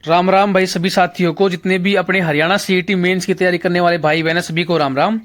राम राम भाई सभी साथियों को, जितने भी अपने हरियाणा सीईटी मेंस की तैयारी करने वाले भाई बहन सभी को राम राम।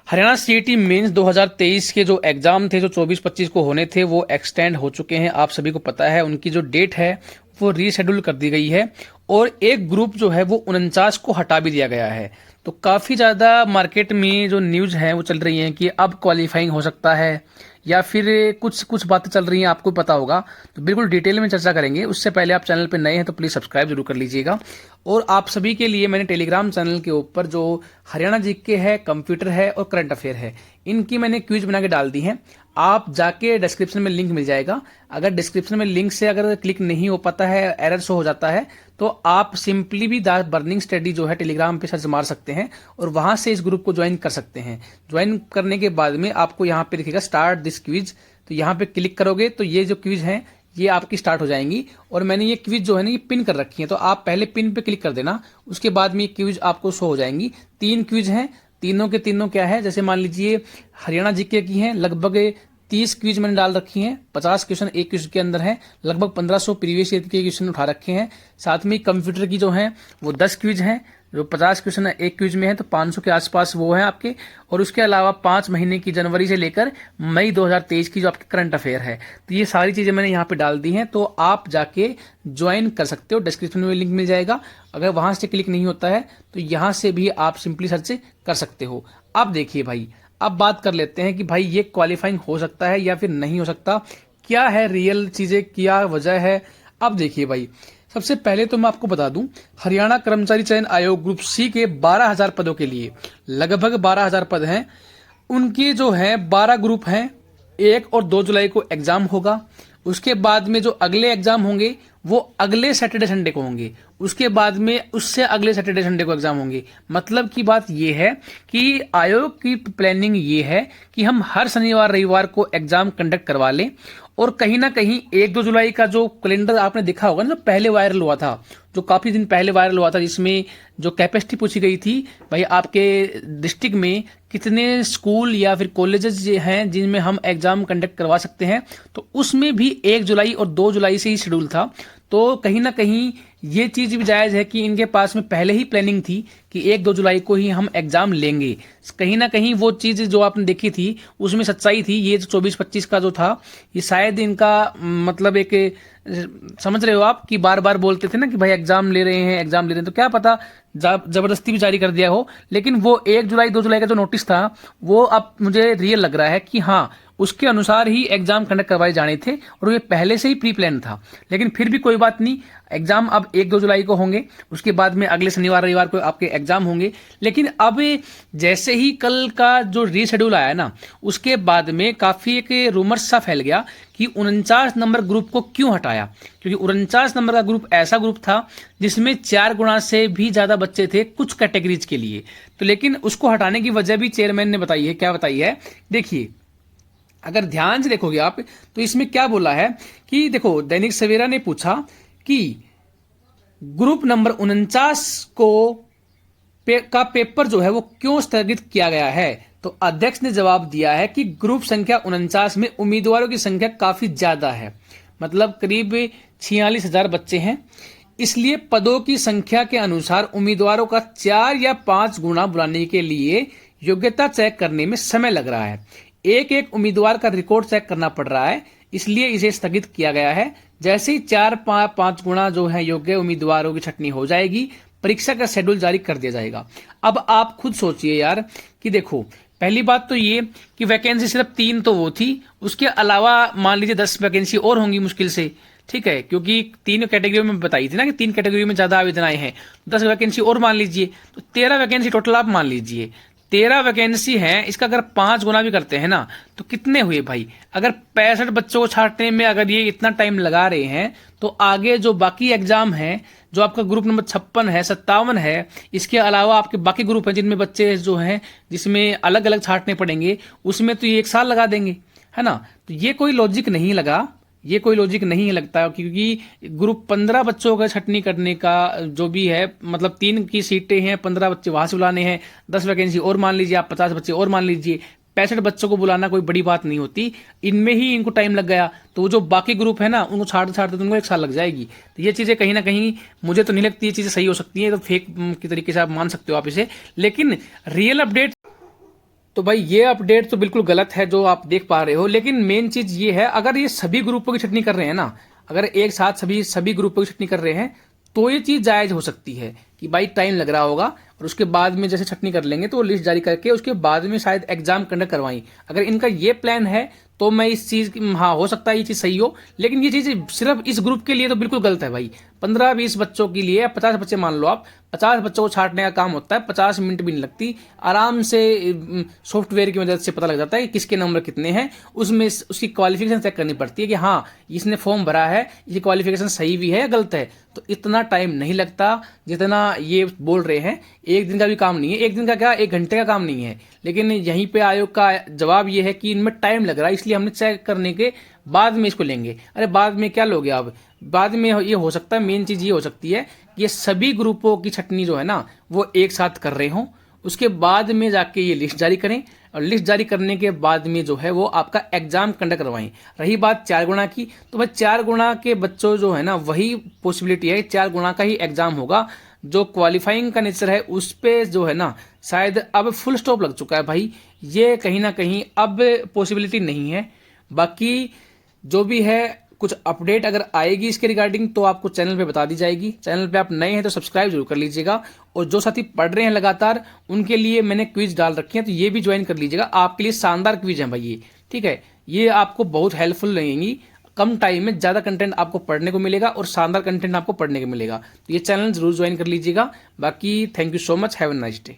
हरियाणा सीईटी मेंस 2023 के जो एग्जाम थे, जो 24-25 को होने थे, वो एक्सटेंड हो चुके हैं। आप सभी को पता है उनकी जो डेट है वो रीशेड्यूल कर दी गई है और एक ग्रुप जो है वो 49 को हटा भी दिया गया है। तो काफ़ी ज़्यादा मार्केट में जो न्यूज़ है वो चल रही है कि अब क्वालिफाइंग हो सकता है या फिर कुछ कुछ बातें चल रही हैं, आपको पता होगा। तो बिल्कुल डिटेल में चर्चा करेंगे। उससे पहले आप चैनल पर नए हैं तो प्लीज़ सब्सक्राइब जरूर कर लीजिएगा। और आप सभी के लिए मैंने टेलीग्राम चैनल के ऊपर जो हरियाणा जीके है, कंप्यूटर है और करंट अफेयर है, इनकी मैंने क्विज बना के डाल दी हैं। आप जाके डिस्क्रिप्शन में लिंक मिल जाएगा। अगर डिस्क्रिप्शन में लिंक से अगर क्लिक नहीं हो पाता है, एरर शो हो जाता है, तो आप सिंपली भी द बर्निंग स्टडी जो है टेलीग्राम पे सर्च मार सकते हैं और वहां से इस ग्रुप को ज्वाइन कर सकते हैं। ज्वाइन करने के बाद में आपको यहाँ पे दिखेगा स्टार्ट दिस क्विज, तो यहाँ पे क्लिक करोगे तो ये जो क्विज है ये आपकी स्टार्ट हो जाएंगी। और मैंने ये क्विज जो है ना ये पिन कर रखी है, तो आप पहले पिन पे क्लिक कर देना, उसके बाद में ये क्विज आपको शो हो जाएंगी। 3 क्विज हैं, तीनों के तीनों क्या है, जैसे मान लीजिए हरियाणा जीके की हैं, लगभग 30 क्विज मैंने डाल रखी हैं। 50 क्वेश्चन एक क्विज के अंदर है, लगभग 1500 प्रीवियस ईयर के क्वेश्चन उठा रखे हैं। साथ में कंप्यूटर की जो है वो 10 क्विज हैं, जो 50 क्वेश्चन एक क्विज में है, तो 500 के आसपास वो है आपके। और उसके अलावा 5 महीने की जनवरी से लेकर मई 2023 की जो आपकी करंट अफेयर है, तो ये सारी चीजें मैंने यहाँ पे डाल दी हैं। तो आप जाके ज्वाइन कर सकते हो, डिस्क्रिप्शन में लिंक मिल जाएगा। अगर वहां से क्लिक नहीं होता है तो यहाँ से भी आप सिंपली सर्च कर सकते हो। अब देखिए भाई, अब बात कर लेते हैं कि भाई ये क्वालिफाइंग हो सकता है या फिर नहीं हो सकता, क्या है रियल चीजें, क्या वजह है। अब देखिए भाई, सबसे पहले तो मैं आपको बता दूं, हरियाणा कर्मचारी चयन आयोग ग्रुप सी के 12,000 पदों के लिए लगभग 12,000 पद हैं। उनके जो है 12 ग्रुप हैं। 1 और 2 जुलाई को एग्जाम होगा। उसके बाद में जो अगले एग्जाम होंगे वो अगले सैटरडे संडे को होंगे। उसके बाद में उससे अगले सैटरडे संडे को एग्जाम होंगे। मतलब की बात यह है कि आयोग की प्लानिंग ये है कि हम हर शनिवार रविवार को एग्जाम कंडक्ट करवा लें। और कहीं ना कहीं 1-2 जुलाई का जो कैलेंडर आपने देखा होगा ना, जो पहले वायरल हुआ था, जो काफी दिन पहले वायरल हुआ था, जिसमें जो कैपेसिटी पूछी गई थी भाई आपके डिस्ट्रिक्ट में कितने स्कूल या फिर कॉलेजेस हैं जिनमें हम एग्जाम कंडक्ट करवा सकते हैं, तो उसमें भी 1 जुलाई और 2 जुलाई से ही शेड्यूल था। तो कहीं ना कहीं ये चीज भी जायज है कि इनके पास में पहले ही प्लानिंग थी कि 1-2 जुलाई को ही हम एग्जाम लेंगे। कहीं ना कहीं वो चीज जो आपने देखी थी उसमें सच्चाई थी। ये जो 24-25 का जो था, ये शायद इनका मतलब एक, समझ रहे हो आप, कि बार बार बोलते थे ना कि भाई एग्जाम ले रहे हैं, एग्जाम ले रहे हैं, तो क्या पता जबरदस्ती भी जारी कर दिया हो। लेकिन वो 1 जुलाई 2 जुलाई का जो नोटिस था वो अब मुझे रियल लग रहा है कि हाँ, उसके अनुसार ही एग्जाम कंडक्ट करवाए जाने थे और ये पहले से ही प्री प्लान था। लेकिन फिर भी कोई बात नहीं, एग्जाम अब 1-2 जुलाई को होंगे। उसके बाद में अगले शनिवार रविवार को आपके एग्जाम होंगे। लेकिन अब जैसे ही कल का जो रीशेड्यूल आया ना, उसके बाद में काफी एक रूमर सा फैल गया कि 49 नंबर ग्रुप को क्यों हटाया। क्योंकि 49 नंबर का ग्रुप ऐसा ग्रुप था जिसमें 4 गुना से भी ज्यादा बच्चे थे कुछ कैटेगरीज के लिए। तो लेकिन उसको हटाने की वजह भी चेयरमैन ने बताई है। क्या बताई है, देखिए, अगर ध्यान से देखोगे आप तो इसमें क्या बोला है कि देखो, दैनिक सवेरा ने पूछा कि ग्रुप नंबर 49 को का पेपर जो है वो क्यों स्थगित किया गया है। तो अध्यक्ष ने जवाब दिया है कि ग्रुप संख्या 49 में उम्मीदवारों की संख्या काफी ज्यादा है, मतलब करीब 46,000 बच्चे हैं। इसलिए पदों की संख्या के अनुसार उम्मीदवारों का 4 या 5 गुना बुलाने के लिए योग्यता चेक करने में समय लग रहा है। एक एक उम्मीदवार का रिकॉर्ड चेक करना पड़ रहा है, इसलिए इसे स्थगित किया गया है। जैसे ही 4-5 गुना जो है योग्य उम्मीदवारों की छटनी हो जाएगी, परीक्षा का शेड्यूल जारी कर दिया जाएगा। अब आप खुद सोचिए यार कि देखो, पहली बात तो ये कि वैकेंसी सिर्फ 3 तो वो थी, उसके अलावा मान लीजिए 10 वैकेंसी और होंगी मुश्किल से, ठीक है, क्योंकि 3 कैटेगरी में बताई थी ना कि 3 कैटेगरी में ज्यादा आवेदन आए हैं। 10 वैकेंसी और मान लीजिए, तो 13 वैकेंसी टोटल आप मान लीजिए। 13 वैकेंसी है, इसका अगर 5 गुना भी करते हैं ना तो कितने हुए भाई। अगर 65 बच्चों को छांटने में अगर ये इतना टाइम लगा रहे हैं, तो आगे जो बाकी एग्जाम है, जो आपका ग्रुप नंबर 56 है, 57 है, इसके अलावा आपके बाकी ग्रुप हैं जिनमें बच्चे जो हैं जिसमें अलग अलग छांटने पड़ेंगे, उसमें तो ये 1 साल लगा देंगे, है ना। तो ये कोई लॉजिक नहीं लगा, ये कोई लॉजिक नहीं लगता। क्योंकि ग्रुप 15 बच्चों का छटनी करने का जो भी है, मतलब 3 की सीटें हैं, 15 बच्चे वहां से बुलाने हैं, 10 वैकेंसी और मान लीजिए आप, 50 बच्चे और मान लीजिए, 65 बच्चों को बुलाना कोई बड़ी बात नहीं होती, इनमें ही इनको टाइम लग गया तो जो बाकी ग्रुप है ना उनको छाड़ते छाड़ते तो उनको 1 साल लग जाएगी। तो ये चीज़ें कहीं ना कहीं मुझे तो नहीं लगती ये चीज़ें सही हो सकती हैं, तो फेक की तरीके से आप मान सकते हो आप इसे, लेकिन रियल अपडेट तो भाई ये अपडेट तो बिल्कुल गलत है जो आप देख पा रहे हो। लेकिन मेन चीज ये है, अगर ये सभी ग्रुपों की छटनी कर रहे हैं ना, अगर एक साथ सभी सभी ग्रुपों की छटनी कर रहे हैं तो ये चीज जायज हो सकती है कि भाई टाइम लग रहा होगा और उसके बाद में जैसे छटनी कर लेंगे तो वो लिस्ट जारी करके उसके बाद में शायद एग्जाम कंडक्ट करवाई। अगर इनका ये प्लान है तो मैं इस चीज हाँ हो सकता है ये चीज सही हो, लेकिन ये चीज सिर्फ इस ग्रुप के लिए तो बिल्कुल गलत है भाई। 15-20 बच्चों के लिए 50 बच्चे मान लो आप, 50 बच्चों को छांटने का काम होता है, 50 मिनट भी नहीं लगती, आराम से सॉफ्टवेयर की मदद से पता लग जाता है कि किसके नंबर कितने हैं, उसमें उसकी क्वालिफिकेशन चेक करनी पड़ती है कि हाँ इसने फॉर्म भरा है, ये क्वालिफिकेशन सही भी है या गलत है। तो इतना टाइम नहीं लगता जितना ये बोल रहे हैं, एक दिन का भी काम नहीं है, एक दिन का क्या 1 घंटे का काम नहीं है। लेकिन यहीं पे आयोग का जवाब ये है कि इनमें टाइम लग रहा है इसलिए हमने चेक करने के बाद में इसको लेंगे। अरे बाद में क्या लोगे आप, बाद में ये हो सकता है, मेन चीज ये हो सकती है कि ये सभी ग्रुपों की छटनी जो है ना वो एक साथ कर रहे हों, उसके बाद में जाके ये लिस्ट जारी करें और लिस्ट जारी करने के बाद में जो है वो आपका एग्जाम कंडक्ट करवाएं। रही बात 4 गुणा की, तो भाई 4 गुणा के बच्चों जो है ना वही पॉसिबिलिटी है, 4 गुणा का ही एग्जाम होगा। जो क्वालिफाइंग का नेचर है उस पे जो है ना शायद अब फुल स्टॉप लग चुका है भाई, ये कहीं ना कहीं अब पॉसिबिलिटी नहीं है। बाकी जो भी है कुछ अपडेट अगर आएगी इसके रिगार्डिंग तो आपको चैनल पे बता दी जाएगी। चैनल पे आप नए हैं तो सब्सक्राइब जरूर कर लीजिएगा, और जो साथी पढ़ रहे हैं लगातार उनके लिए मैंने क्विज डाल रखी है तो ये भी ज्वाइन कर लीजिएगा, आपके लिए शानदार क्विज है भाई ये, ठीक है। ये आपको बहुत हेल्पफुल रहेंगी, कम टाइम में ज़्यादा कंटेंट आपको पढ़ने को मिलेगा और शानदार कंटेंट आपको पढ़ने को मिलेगा, तो ये चैनल जरूर ज्वाइन कर लीजिएगा। बाकी thank you so much, have a nice day.